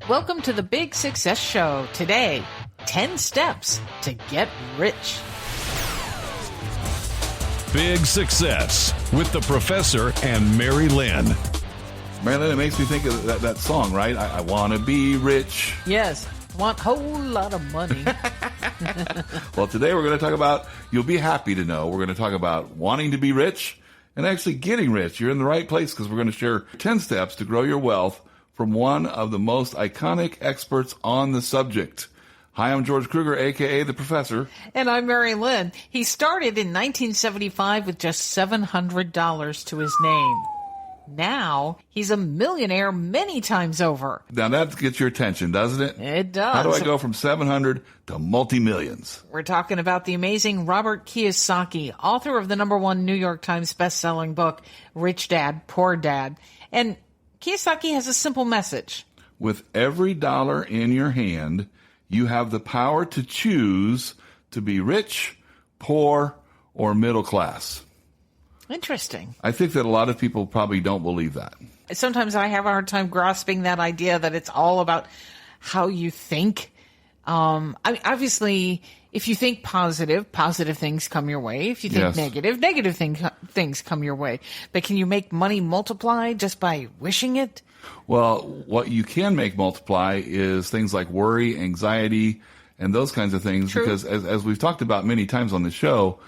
Welcome to the Big Success Show. Today, 10 steps to get rich. Big Success with the Professor and Mary-Lynn. Mary-Lynn, it makes me think of that song, right? I want to be rich. Yes, want a whole lot of money. Well, today we're going to talk about, you'll be happy to know, we're going to talk about wanting to be rich and actually getting rich. You're in the right place because we're going to share 10 steps to grow your wealth from one of the most iconic experts on the subject. Hi, I'm George Kruger, a.k.a. The Professor. And I'm Mary-Lynn. He started in 1975 with just $700 to his name. Now, he's a millionaire many times over. Now, that gets your attention, doesn't it? It does. How do I go from 700 to multi-millions? We're talking about the amazing Robert Kiyosaki, author of the #1 New York Times best-selling book, Rich Dad, Poor Dad. And Kiyosaki has a simple message. With every dollar in your hand, you have the power to choose to be rich, poor, or middle class. Interesting. I think that a lot of people probably don't believe that. Sometimes I have a hard time grasping that idea that it's all about how you think. Obviously, if you think positive things come your way. If you think negative things come your way. But can you make money multiply just by wishing it? Well, what you can make multiply is things like worry, anxiety, and those kinds of things. True. Because as we've talked about many times on the show,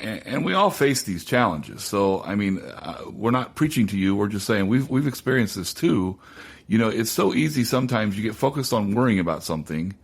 and we all face these challenges. So, I mean, we're not preaching to you. We're just saying we've experienced this too. You know, it's so easy sometimes you get focused on worrying about something.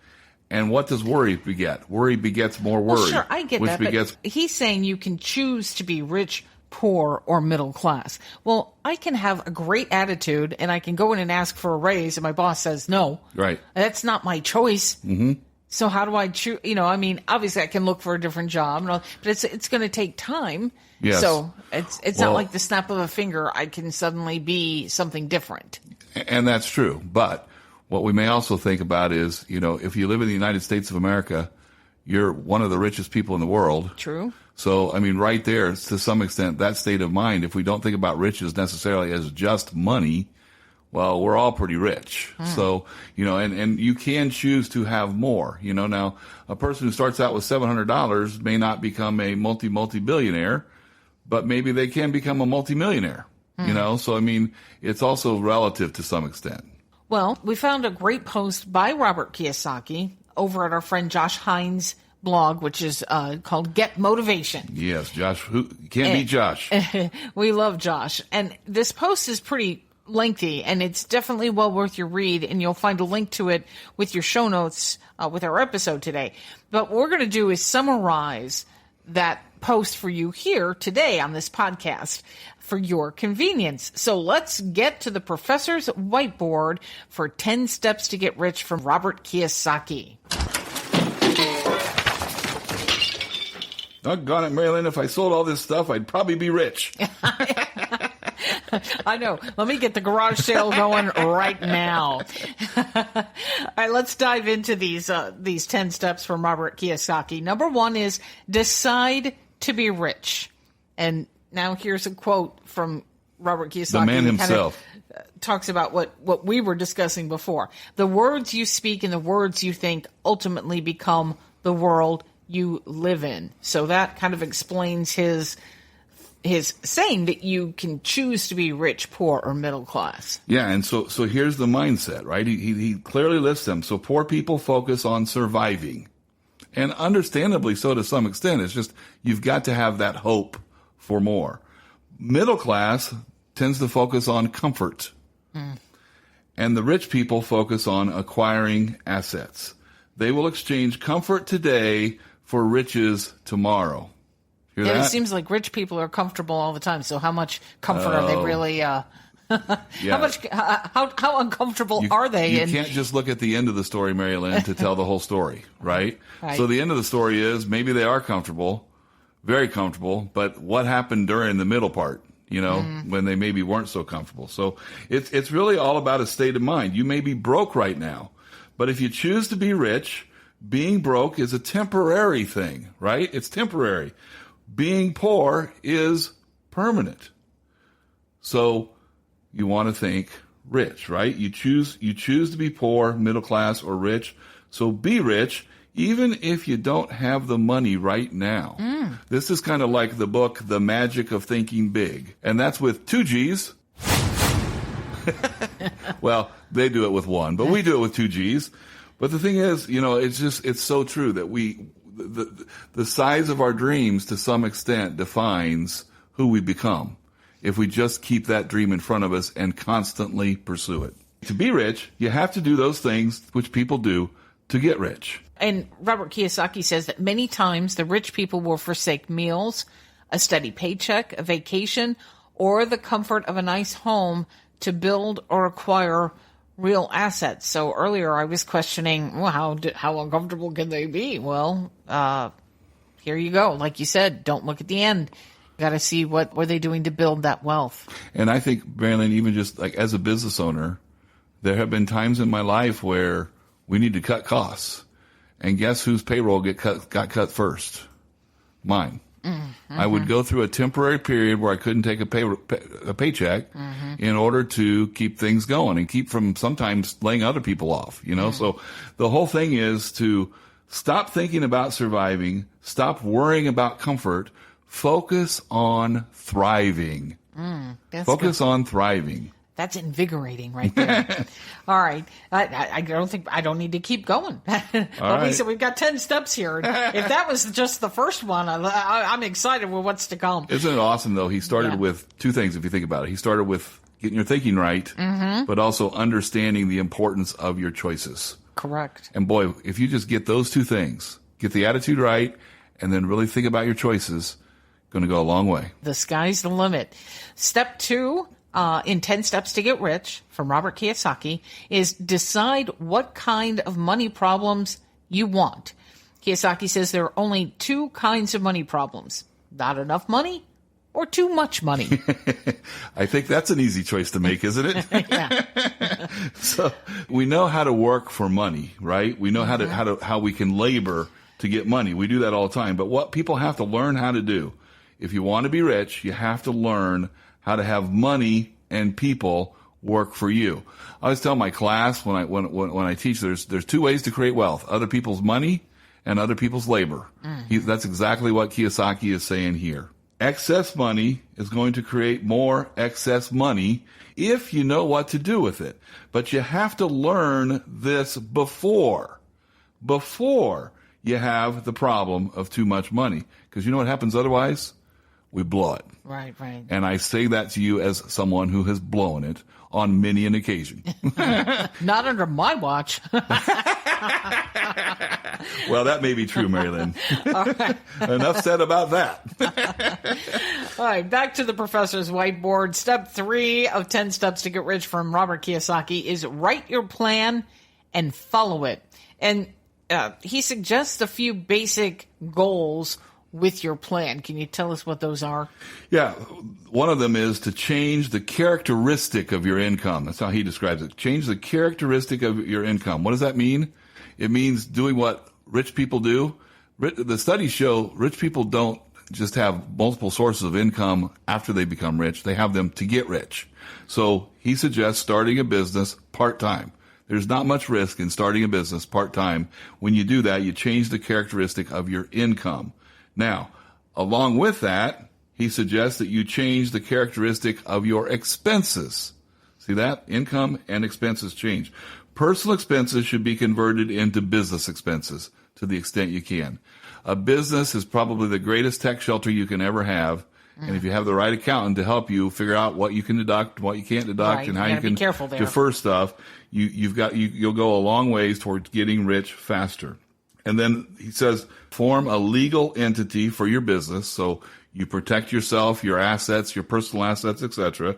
And what does worry beget? Worry begets more worry. Well, sure, I get that. But he's saying you can choose to be rich, poor, or middle class. Well, I can have a great attitude and I can go in and ask for a raise and my boss says no. Right. That's not my choice. Mm-hmm. So how do I choose? You know, I mean, obviously I can look for a different job, but it's going to take time. Yes. So it's not like the snap of a finger I can suddenly be something different. And that's true. But what we may also think about is, you know, if you live in the United States of America, you're one of the richest people in the world. True. So, I mean, right there, to some extent, that state of mind, if we don't think about riches necessarily as just money, well, we're all pretty rich. So, you know, and you can choose to have more. You know, now, a person who starts out with $700 may not become a multi-billionaire, but maybe they can become a multimillionaire. You know, so, I mean, it's also relative to some extent. Well, we found a great post by Robert Kiyosaki over at our friend Josh Hines' blog, which is called Get Motivation. Yes, Josh. Who can't beat Josh? We love Josh. And this post is pretty lengthy, and it's definitely well worth your read, and you'll find a link to it with your show notes with our episode today. But what we're going to do is summarize that post for you here today on this podcast for your convenience. So let's get to the professor's whiteboard for 10 steps to get rich from Robert Kiyosaki. Doggone it, Mary-Lynn, if I sold all this stuff, I'd probably be rich. I know. Let me get the garage sale going right now. All right, let's dive into these 10 steps from Robert Kiyosaki. Number 1 is decide to be rich. And now here's a quote from Robert Kiyosaki. The man himself. Kind of talks about what we were discussing before. The words you speak and the words you think ultimately become the world you live in. So that kind of explains his saying that you can choose to be rich, poor, or middle class. Yeah, and so here's the mindset, right? He clearly lists them. So poor people focus on surviving. And understandably so to some extent. It's just you've got to have that hope for more. Middle class tends to focus on comfort. And the rich people focus on acquiring assets. They will exchange comfort today for riches tomorrow. Hear that? It seems like rich people are comfortable all the time. So how much comfort are they really? How uncomfortable are they? You can't just look at the end of the story, Mary-Lynn, to tell the whole story, right? Right? So the end of the story is maybe they are comfortable, very comfortable, but what happened during the middle part? You know, when they maybe weren't so comfortable. So it's really all about a state of mind. You may be broke right now, but if you choose to be rich, being broke is a temporary thing, right? It's temporary. Being poor is permanent. So you want to think rich, right? You choose to be poor, middle class, or rich. So be rich, even if you don't have the money right now. This is kind of like the book, The Magic of Thinking Big. And that's with 2 G's. Well, they do it with 1, but we do it with 2 G's. But the thing is, it's so true that the size of our dreams to some extent defines who we become if we just keep that dream in front of us and constantly pursue it. To be rich, you have to do those things which people do to get rich. And Robert Kiyosaki says that many times the rich people will forsake meals, a steady paycheck, a vacation, or the comfort of a nice home to build or acquire real assets. So earlier I was questioning, well, how uncomfortable can they be? Well, here you go. Like you said, don't look at the end. Got to see what were they doing to build that wealth. And I think, Mary-Lynn, even just like as a business owner, there have been times in my life where we need to cut costs. And guess whose payroll got cut first? Mine. I would go through a temporary period where I couldn't take a paycheck in order to keep things going and keep from sometimes laying other people off, So the whole thing is to stop thinking about surviving, stop worrying about comfort, focus on thriving. Focus on thriving. That's invigorating right there. All right. I don't need to keep going. But we've got 10 steps here. If that was just the first one, I'm excited with what's to come. Isn't it awesome, though? He started with 2 things, if you think about it. He started with getting your thinking right, but also understanding the importance of your choices. Correct. And boy, if you just get those 2 things, get the attitude right, and then really think about your choices, going to go a long way. The sky's the limit. Step 2, in 10 Steps to Get Rich from Robert Kiyosaki, is decide what kind of money problems you want. Kiyosaki says there are only 2 kinds of money problems: not enough money or too much money. I think that's an easy choice to make, isn't it? Yeah. So we know how to work for money, right? We know how we can labor to get money. We do that all the time. But what people have to learn how to do, if you want to be rich, you have to learn how to have money and people work for you. I always tell my class when I teach, there's 2 ways to create wealth: other people's money and other people's labor. That's exactly what Kiyosaki is saying here. Excess money is going to create more excess money if you know what to do with it. But you have to learn this before you have the problem of too much money. Because you know what happens otherwise? We blow it. Right. And I say that to you as someone who has blown it on many an occasion. Not under my watch. Well, that may be true, Mary-Lynn. Right. Enough said about that. All right, back to the professor's whiteboard. Step 3 of 10 Steps to Get Rich from Robert Kiyosaki is write your plan and follow it. And he suggests a few basic goals with your plan. Can you tell us what those are? Yeah. One of them is to change the characteristic of your income. That's how he describes it. Change the characteristic of your income. What does that mean? It means doing what rich people do. The studies show rich people don't just have multiple sources of income after they become rich. They have them to get rich. So he suggests starting a business part-time. There's not much risk in starting a business part-time. When you do that, you change the characteristic of your income. Now, along with that, he suggests that you change the characteristic of your expenses. See that? Income and expenses change. Personal expenses should be converted into business expenses to the extent you can. A business is probably the greatest tax shelter you can ever have. And if you have the right accountant to help you figure out what you can deduct, what you can't deduct, and how you can defer stuff, you'll go a long ways towards getting rich faster. And then he says, form a legal entity for your business. So you protect yourself, your assets, your personal assets, etc.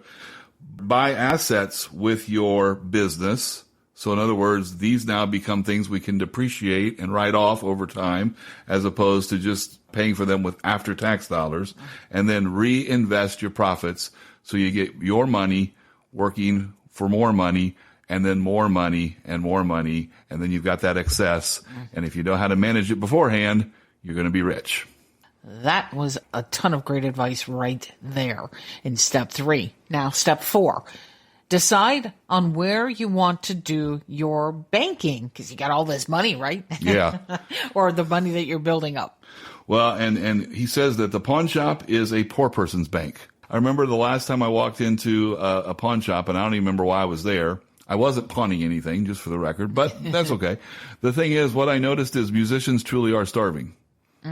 Buy assets with your business. So in other words, these now become things we can depreciate and write off over time, as opposed to just paying for them with after-tax dollars. And then reinvest your profits so you get your money working for more money, and then more money, and then you've got that excess. And if you know how to manage it beforehand, you're going to be rich. That was a ton of great advice right there in step 3. Now, step 4. Decide on where you want to do your banking, because you got all this money, right? Yeah. Or the money that you're building up. Well, and he says that the pawn shop is a poor person's bank. I remember the last time I walked into a pawn shop, and I don't even remember why I was there. I wasn't pawning anything, just for the record, but that's okay. The thing is, what I noticed is musicians truly are starving.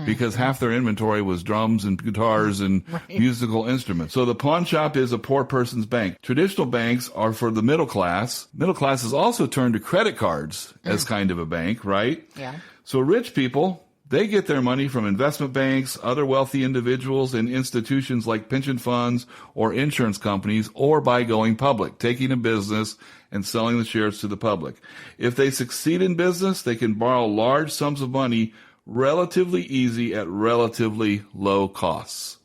Because half their inventory was drums and guitars and musical instruments. So the pawn shop is a poor person's bank. Traditional banks are for the middle class. Middle class has also turned to credit cards as kind of a bank, right? Yeah. So rich people, they get their money from investment banks, other wealthy individuals, and institutions like pension funds or insurance companies, or by going public, taking a business and selling the shares to the public. If they succeed in business, they can borrow large sums of money relatively easy at relatively low costs.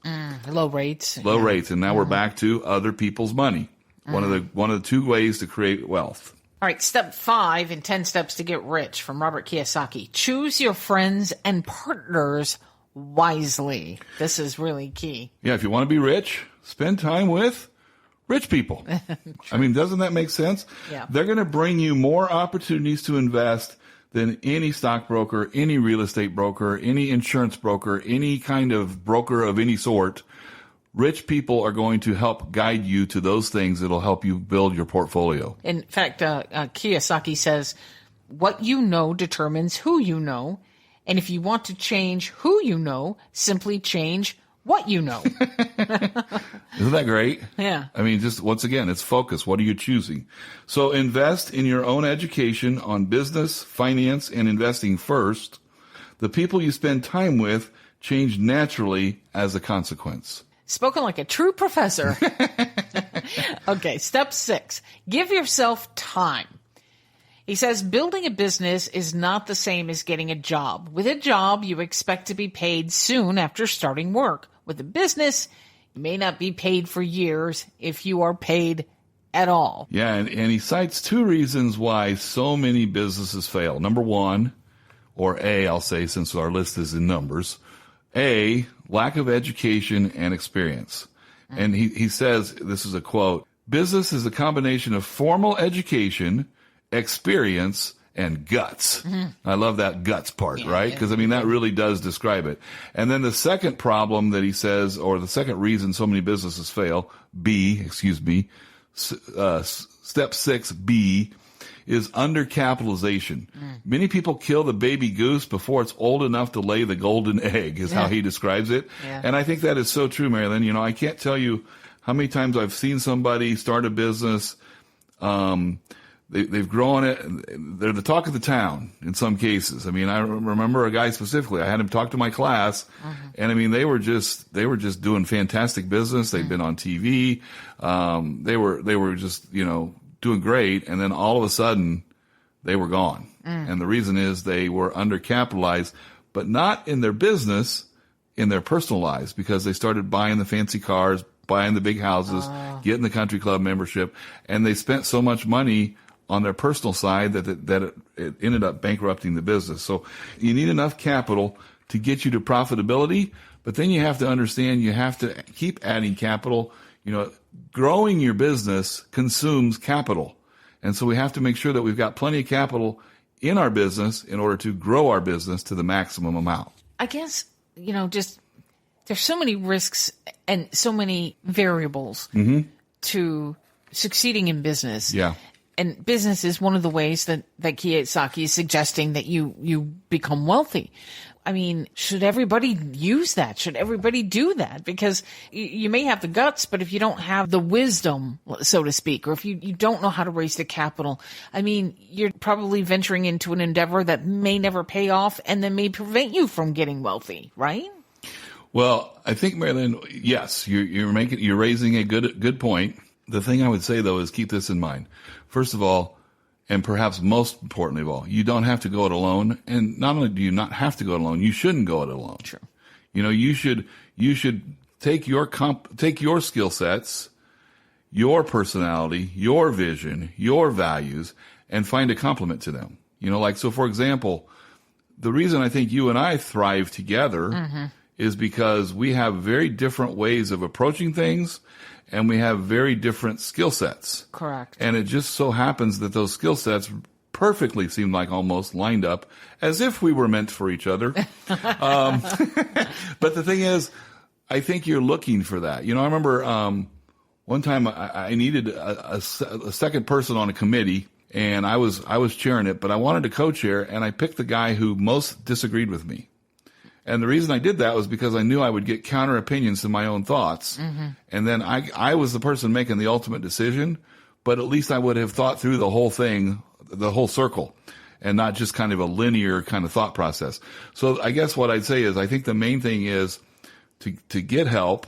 Low rates. Low rates. And now we're back to other people's money. One of the two ways to create wealth. All right, step 5 in 10 Steps to Get Rich from Robert Kiyosaki. Choose your friends and partners wisely. This is really key. Yeah, if you want to be rich, spend time with rich people. I mean, doesn't that make sense? Yeah. They're going to bring you more opportunities to invest than any stockbroker, any real estate broker, any insurance broker, any kind of broker of any sort. Rich people are going to help guide you to those things that'll help you build your portfolio. In fact, Kiyosaki says, what you know determines who you know. And if you want to change who you know, simply change what you know. Isn't that great? Yeah. I mean, just once again, it's focus. What are you choosing? So invest in your own education on business, finance, and investing first. The people you spend time with change naturally as a consequence. Spoken like a true professor. Okay, step 6. Give yourself time. He says building a business is not the same as getting a job. With a job, you expect to be paid soon after starting work. With a business, you may not be paid for years if you are paid at all. Yeah, and he cites 2 reasons why so many businesses fail. Number 1, or A, I'll say, since our list is in numbers. A, lack of education and experience. And he says, this is a quote, business is a combination of formal education, experience, and guts. I love that guts part, right? Because, I mean, that really does describe it. And then the second problem that he says, or the second reason so many businesses fail, step 6B, is undercapitalization. Many people kill the baby goose before it's old enough to lay the golden egg, is how he describes it. Yeah. And I think that is so true, Mary-Lynn. You know, I can't tell you how many times I've seen somebody start a business, they've grown it. They're the talk of the town in some cases. I mean, I remember a guy specifically. I had him talk to my class, and I mean, they were just doing fantastic business. They'd been on TV. They were just, you know, doing great. And then all of a sudden they were gone. And the reason is they were undercapitalized, but not in their business, in their personal lives, because they started buying the fancy cars, buying the big houses, getting the country club membership, and they spent so much money on their personal side that it ended up bankrupting the business. So you need enough capital to get you to profitability, but then you have to understand you have to keep adding capital. You know, growing your business consumes capital. And so we have to make sure that we've got plenty of capital in our business in order to grow our business to the maximum amount. I guess, you know, just there's so many risks and so many variables to succeeding in business. Yeah. And business is one of the ways that Kiyosaki is suggesting that you become wealthy. I mean, should everybody use that? Should everybody do that? Because you may have the guts, but if you don't have the wisdom, so to speak, or if you don't know how to raise the capital, I mean, you're probably venturing into an endeavor that may never pay off and that may prevent you from getting wealthy, right? Well, I think, Mary-Lynn, yes, you're raising a good point. The thing I would say, though, is keep this in mind. First of all, and perhaps most importantly of all, you don't have to go it alone. And not only do you not have to go it alone, you shouldn't go it alone. Sure. You know, you should take your skill sets, your personality, your vision, your values, and find a complement to them. You know, like, so for example, the reason I think you and I thrive together is because we have very different ways of approaching things, and we have very different skill sets. Correct. And it just so happens that those skill sets perfectly seem like almost lined up as if we were meant for each other. But the thing is, I think you're looking for that. I remember one time I needed a second person on a committee, and I was chairing it, but I wanted to co-chair, and I picked the guy who most disagreed with me. And the reason I did that was because I knew I would get counter opinions to my own thoughts. Mm-hmm. And then I was the person making the ultimate decision, but at least I would have thought through the whole thing, the whole circle, and not just kind of a linear kind of thought process. So I guess what I'd say is I think the main thing is to get help,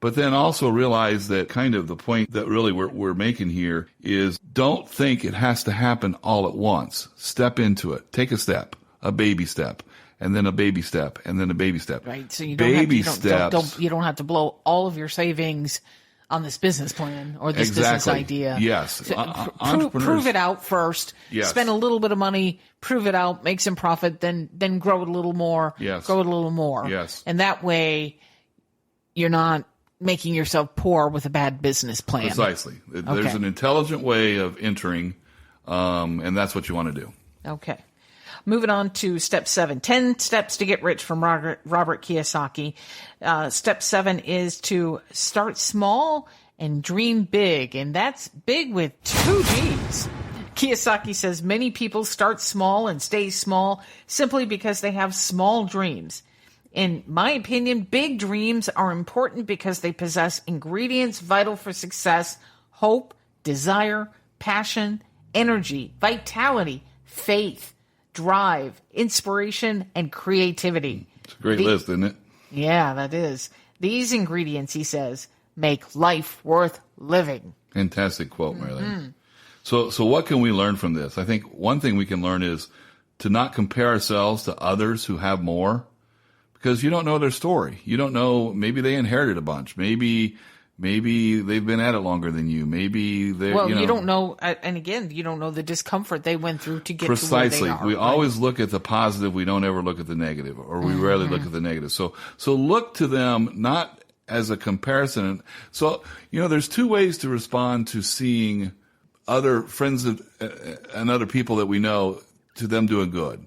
but then also realize that kind of the point that really we're making here is don't think it has to happen all at once. Step into it. Take a step, a baby step, and then a baby step, and then a baby step. Right. So you don't you don't have to blow all of your savings on this business plan or this business idea. Yes. Prove it out first. Yes. Spend a little bit of money, prove it out, make some profit, then grow it a little more. Yes. Grow it a little more. Yes. And that way you're not making yourself poor with a bad business plan. Precisely. There's an intelligent way of entering, and that's what you want to do. Okay. Moving on to step 7, 10 steps to get rich from Robert Kiyosaki. Step 7 is to start small and dream big. And that's big with 2 G's. Kiyosaki says many people start small and stay small simply because they have small dreams. In my opinion, big dreams are important because they possess ingredients vital for success: hope, desire, passion, energy, vitality, faith, drive, inspiration, and creativity. It's a great list, isn't it? Yeah, that is. These ingredients, he says, make life worth living. Fantastic quote, Mary-Lynn. So what can we learn from this? I think one thing we can learn is to not compare ourselves to others who have more, because you don't know their story. You don't know, maybe they inherited a bunch. Maybe they've been at it longer than you. Maybe they. Well, you don't know, and again, you don't know the discomfort they went through to get precisely. to where they are. We always look at the positive. We don't ever look at the negative, or we rarely look at the negative. So look to them not as a comparison. So there's 2 ways to respond to seeing other friends and other people that we know, to them doing good.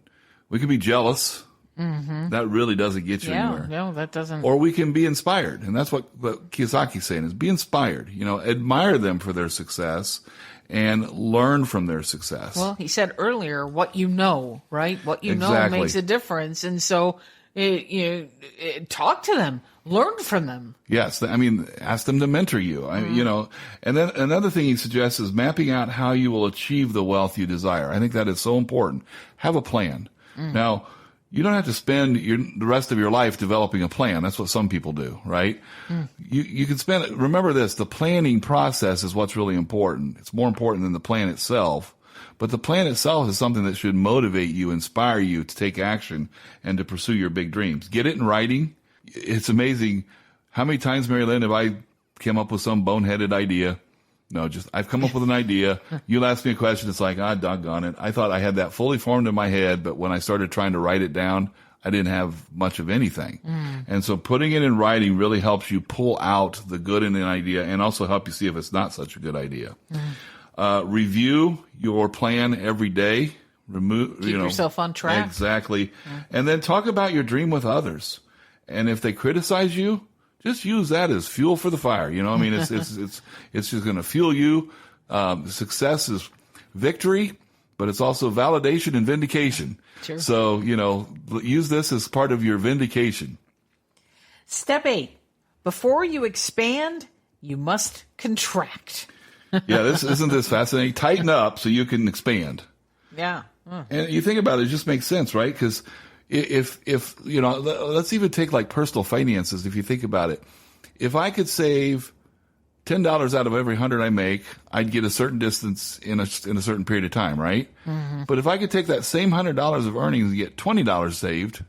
We can be jealous. Mm-hmm. That really doesn't get you anywhere. No, that doesn't. Or we can be inspired. And that's what Kiyosaki's saying is be inspired. Admire them for their success and learn from their success. Well, he said earlier, what you know, right? What you know makes a difference. And so talk to them, learn from them. Yes. Ask them to mentor you. And then another thing he suggests is mapping out how you will achieve the wealth you desire. I think that is so important. Have a plan. Now, you don't have to spend the rest of your life developing a plan. That's what some people do, right? You can remember this, the planning process is what's really important. It's more important than the plan itself. But the plan itself is something that should motivate you, inspire you to take action and to pursue your big dreams. Get it in writing. It's amazing how many times, Mary-Lynn, have I come up with some boneheaded idea. No, I've come up with an idea. You'll ask me a question. It's like, doggone it. I thought I had that fully formed in my head, but when I started trying to write it down, I didn't have much of anything. And so putting it in writing really helps you pull out the good in an idea and also help you see if it's not such a good idea. Review your plan every day. Keep yourself on track. Exactly. And then talk about your dream with others. And if they criticize you, just use that as fuel for the fire. It's just going to fuel you. Success is victory, but it's also validation and vindication. Sure. So, use this as part of your vindication. Step 8. Before you expand, you must contract. Yeah, isn't this fascinating? Tighten up so you can expand. Yeah. And you think about it, it just makes sense, right? Because if let's even take like personal finances. If you think about it, if I could save $10 out of every 100 I make, I'd get a certain distance in a certain period of time, right? Mm-hmm. But if I could take that same $100 of earnings and get $20 saved,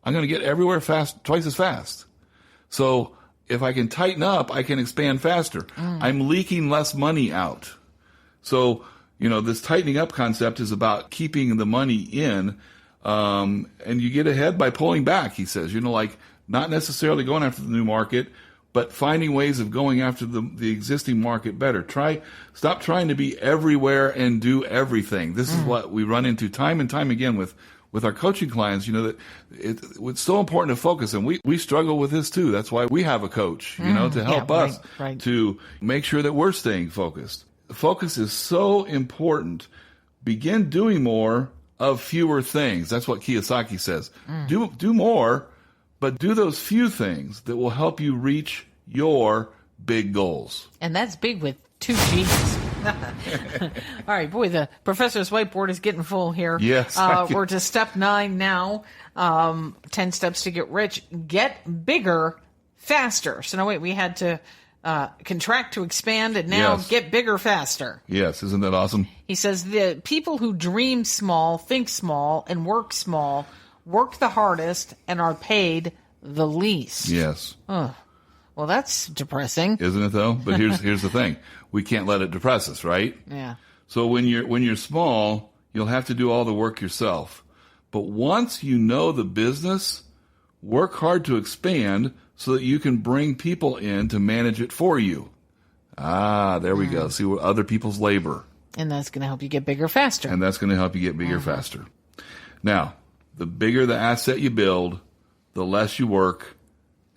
I'm going to get everywhere twice as fast. So if I can tighten up, I can expand faster. I'm leaking less money out. So, this tightening up concept is about keeping the money in, and you get ahead by pulling back, he says. Not necessarily going after the new market, but finding ways of going after the existing market better. Stop trying to be everywhere and do everything. This is what we run into time and time again with our coaching clients. That it's so important to focus, and we struggle with this too. That's why we have a coach, to help us to make sure that we're staying focused. Focus is so important. Begin doing more of fewer things. That's what Kiyosaki says. Do more, but do those few things that will help you reach your big goals. And that's big with 2 G's. All right, boy, the professor's whiteboard is getting full here. Yes. We're to step 9 now. 10 steps to get rich. Get bigger faster. So now wait, we had to contract to expand, and now get bigger faster. Yes, isn't that awesome? He says the people who dream small, think small, and work small work the hardest and are paid the least. Yes. Oh, well, that's depressing, isn't it? Though, but here's the thing: we can't let it depress us, right? Yeah. So when you're small, you'll have to do all the work yourself. But once you know the business, work hard to expand so that you can bring people in to manage it for you. There we go. See what other people's labor. And that's going to help you get bigger faster. And that's going to help you get bigger faster. Now, the bigger the asset you build, the less you work,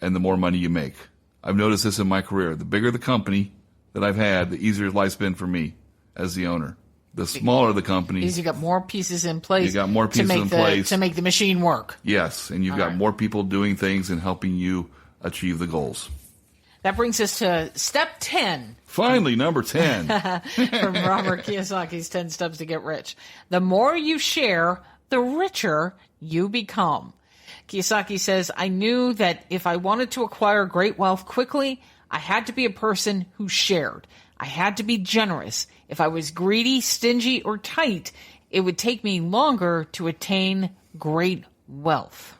and the more money you make. I've noticed this in my career. The bigger the company that I've had, the easier life's been for me as the owner. The smaller the company, because you got more pieces in place. You got more pieces in place to make the machine work. Yes, and you've got more people doing things and helping you achieve the goals. That brings us to step 10. Finally, number 10. From Robert Kiyosaki's 10 Steps to Get Rich. The more you share, the richer you become. Kiyosaki says, I knew that if I wanted to acquire great wealth quickly, I had to be a person who shared. I had to be generous. If I was greedy, stingy, or tight, it would take me longer to attain great wealth.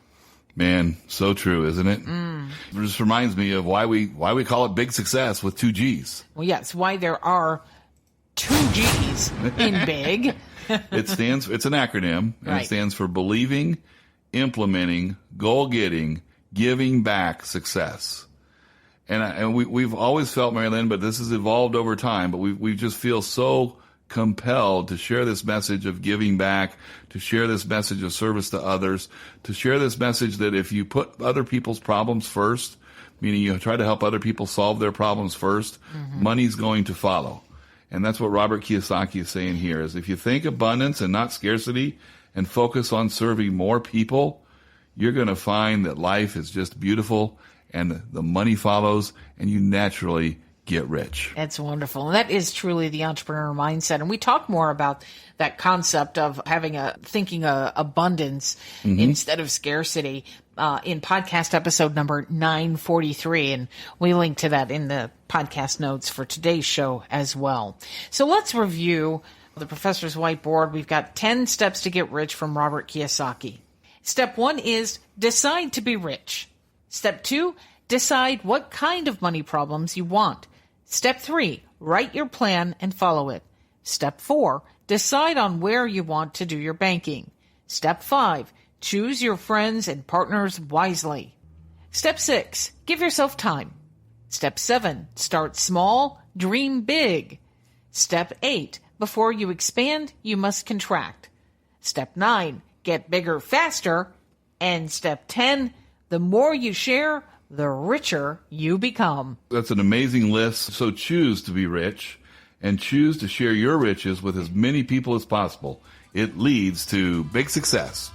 Man, so true, isn't it? It just reminds me of why we call it big success with 2 G's. Well, yes, why there are 2 G's in big. It's an acronym, and it stands for believing, implementing, goal-getting, giving back success. And we've always felt, Mary-Lynn, but this has evolved over time, but we just feel so compelled to share this message of giving back, to share this message of service to others, to share this message that if you put other people's problems first, meaning you try to help other people solve their problems first, money's going to follow. And that's what Robert Kiyosaki is saying here, is if you think abundance and not scarcity and focus on serving more people, you're going to find that life is just beautiful and the money follows and you naturally get rich. That's wonderful. And that is truly the entrepreneur mindset. And we talk more about that concept of thinking abundance instead of scarcity in podcast episode number 943. And we link to that in the podcast notes for today's show as well. So let's review the professor's whiteboard. We've got 10 steps to get rich from Robert Kiyosaki. Step 1 is decide to be rich. Step 2, decide what kind of money problems you want. Step 3, write your plan and follow it. Step 4, decide on where you want to do your banking. Step 5, choose your friends and partners wisely. Step 6, give yourself time. Step 7, start small, dream big. Step 8, before you expand, you must contract. Step 9, get bigger faster. And step 10, the more you share, the richer you become. That's an amazing list. So choose to be rich and choose to share your riches with as many people as possible. It leads to big success.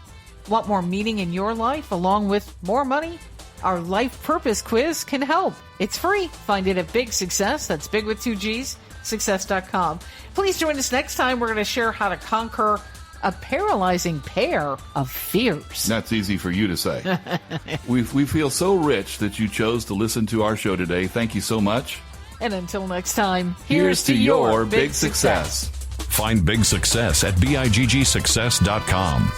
Want more meaning in your life along with more money? Our life purpose quiz can help. It's free. Find it at Big Success. That's big with 2 G's, success.com. Please join us next time. We're going to share how to conquer a paralyzing pair of fears. That's easy for you to say. We feel so rich that you chose to listen to our show today. Thank you so much. And until next time, here's to your big success. Find big success at biggsuccess.com.